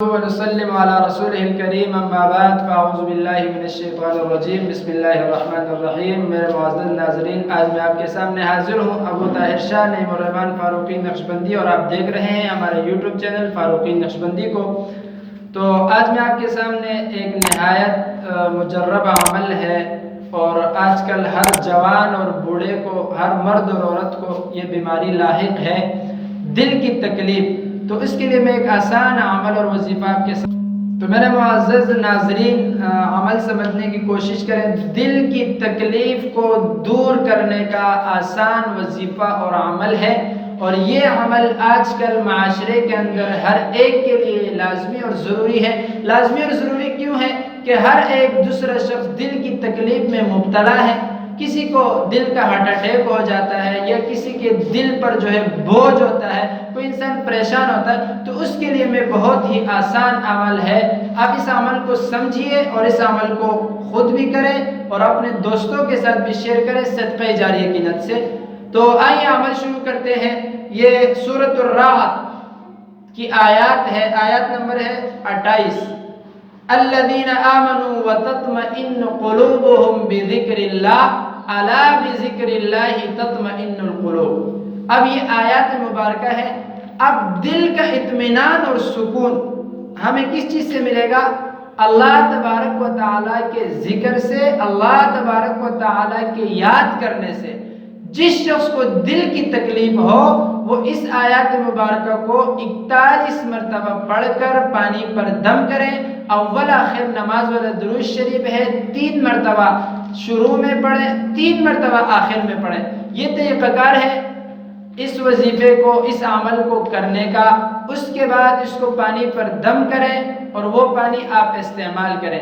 ونسلم على رسوله الكريم اما بعد فاعوذ باللہ من الشیطان الرجیم بسم اللہ الرحمن الرحیم۔ میرے معزز ناظرین، آج میں آپ کے سامنے حاضر ہوں ابو طاہر شاہ نعیم الرحمن فاروقی نقشبندی، اور آپ دیکھ رہے ہیں ہمارے یوٹیوب چینل فاروقی نقشبندی کو۔ تو آج میں آپ کے سامنے ایک نہایت مجرب عمل ہے، اور آج کل ہر جوان اور بوڑھے کو، ہر مرد اور عورت کو یہ بیماری لاحق ہے، دل کی تکلیف۔ تو اس کے لیے میں ایک آسان عمل اور وظیفہ آپ کے ساتھ، تو میرے معزز ناظرین عمل سمجھنے کی کوشش کریں۔ دل کی تکلیف کو دور کرنے کا آسان وظیفہ اور عمل ہے، اور یہ عمل آج کل معاشرے کے اندر ہر ایک کے لیے لازمی اور ضروری ہے۔ لازمی اور ضروری کیوں ہے کہ ہر ایک دوسرا شخص دل کی تکلیف میں مبتلا ہے۔ کسی کو دل کا ہارٹ اٹیک ہو جاتا ہے، یا کسی کے دل پر جو ہے بوجھ ہوتا ہے، کوئی انسان پریشان ہوتا ہے، تو اس کے لیے میں بہت ہی آسان عمل ہے۔ آپ اس عمل کو سمجھیے اور اس عمل کو خود بھی کریں اور اپنے دوستوں کے ساتھ بھی شیئر کریں صدقہ جاریہ کی نیت سے۔ تو آئیے عمل شروع کرتے ہیں۔ یہ سورۃ الرعد کی آیات ہے، آیات نمبر ہے 28۔ الذین آمنوا وتطمئن قلوبهم بذکر اللہ الا بذکر اللہ تطمئن القلوب۔ اب یہ آیات مبارکہ ہے۔ اب دل کا اطمینان اور سکون ہمیں کس چیز سے ملے گا؟ اللہ تبارک و تعالیٰ کے ذکر سے، اللہ تبارک و تعالیٰ کے یاد کرنے سے۔ جس شخص کو دل کی تکلیف ہو وہ اس آیات مبارکہ کو 41 مرتبہ پڑھ کر پانی پر دم کریں۔ اول آخر نماز والا درود شریف ہے، 3 مرتبہ شروع میں پڑھیں، 3 مرتبہ آخر میں پڑھیں۔ یہ طریقہ کار ہے اس وظیفے کو، اس عمل کو کرنے کا۔ اس کے بعد اس کو پانی پر دم کریں اور وہ پانی آپ استعمال کریں۔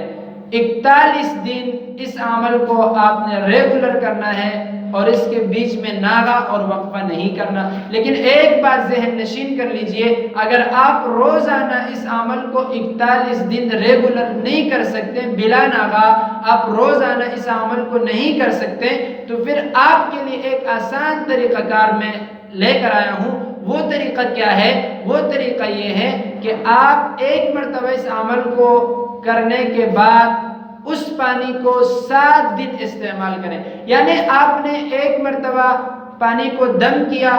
41 دن اس عمل کو آپ نے ریگولر کرنا ہے، اور اس کے بیچ میں ناغہ اور وقفہ نہیں کرنا۔ لیکن ایک بات ذہن نشین کر لیجئے، اگر آپ روزانہ اس عمل کو 41 دن ریگولر نہیں کر سکتے، بلا ناغہ آپ روزانہ اس عمل کو نہیں کر سکتے، تو پھر آپ کے لیے ایک آسان طریقہ کار میں لے کر آیا ہوں۔ وہ طریقہ کیا ہے؟ وہ طریقہ یہ ہے کہ آپ 1 مرتبہ اس عمل کو کرنے کے بعد اس پانی کو 7 دن استعمال کریں۔ یعنی آپ نے 1 مرتبہ پانی کو دم کیا،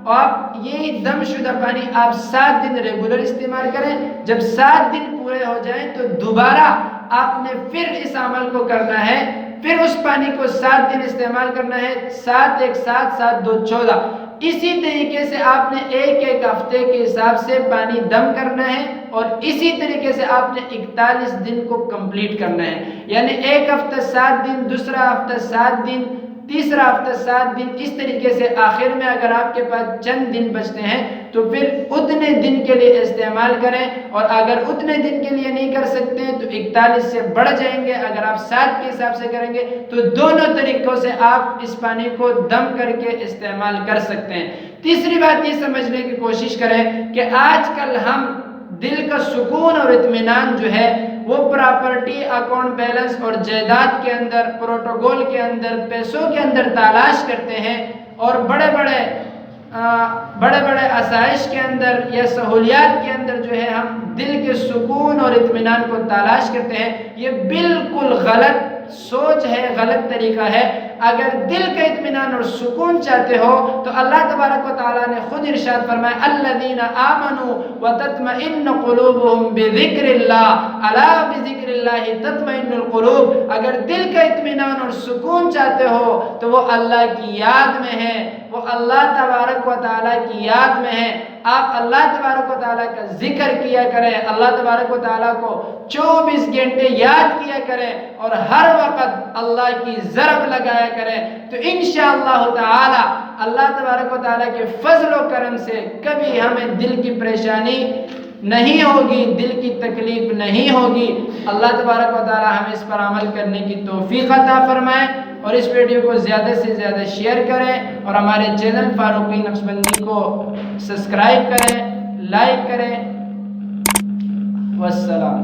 اور یہ دم شدہ پانی آپ 7 دن ریگولر استعمال کریں۔ جب 7 دن پورے ہو جائیں تو دوبارہ آپ نے پھر اس عمل کو کرنا ہے، پھر اس پانی کو 7 دن استعمال کرنا ہے۔ 7 1 7 7 2 14۔ اسی طریقے سے آپ نے ایک ہفتے کے حساب سے پانی دم کرنا ہے، اور اسی طریقے سے آپ نے 41 دن کو کمپلیٹ کرنا ہے۔ یعنی ایک ہفتہ 7 دن، دوسرا ہفتہ 7 دن، تیسرا ہفتہ 7 دن، اس طریقے سے آخر میں اگر آپ کے پاس چند دن بچتے ہیں تو پھر اتنے دن کے لیے استعمال کریں، اور اگر اتنے دن کے لیے نہیں کر سکتے ہیں تو 41 سے بڑھ جائیں گے۔ اگر آپ 7 کے حساب سے کریں گے تو دونوں طریقوں سے آپ اس پانی کو دم کر کے استعمال کر سکتے ہیں۔ تیسری بات یہ سمجھنے کی کوشش کریں کہ آج کل ہم دل کا سکون اور اطمینان جو ہے وہ پراپرٹی، اکاؤنٹ بیلنس اور جائیداد کے اندر، پروٹوکول کے اندر، پیسوں کے اندر تلاش کرتے ہیں، اور بڑے بڑے آسائش کے اندر یا سہولیات کے اندر جو ہے ہم دل کے سکون اور اطمینان کو تلاش کرتے ہیں۔ یہ بالکل غلط سوچ ہے، غلط طریقہ ہے۔ اگر دل کا اطمینان اور سکون چاہتے ہو تو اللہ تبارک و تعالیٰ نے خود ارشاد فرمایا، الذین آمنوا وتطمئن قلوبهم بذکر اللہ الا بذکر اللہ تطمئن القلوب۔ اگر دل کا اطمینان اور سکون چاہتے ہو تو وہ اللہ کی یاد میں ہے، وہ اللہ تبارک و تعالیٰ کی یاد میں ہے۔ آپ اللہ تبارک و تعالیٰ کا ذکر کیا کریں، اللہ تبارک و تعالیٰ کو 24 گھنٹے یاد کیا کریں، اور ہر وقت اللہ کی ضرب لگایا کریں، تو انشاءاللہ تعالی اللہ تبارک و تعالیٰ کے فضل و کرم سے کبھی ہمیں دل کی پریشانی نہیں ہوگی، دل کی تکلیف نہیں ہوگی۔ اللہ تبارک و تعالیٰ ہمیں اس پر عمل کرنے کی توفیق عطا فرمائے، اور اس ویڈیو کو زیادہ سے زیادہ شیئر کریں، اور ہمارے چینل فاروقی نقشبندی کو سبسکرائب کریں، لائک کریں۔ والسلام۔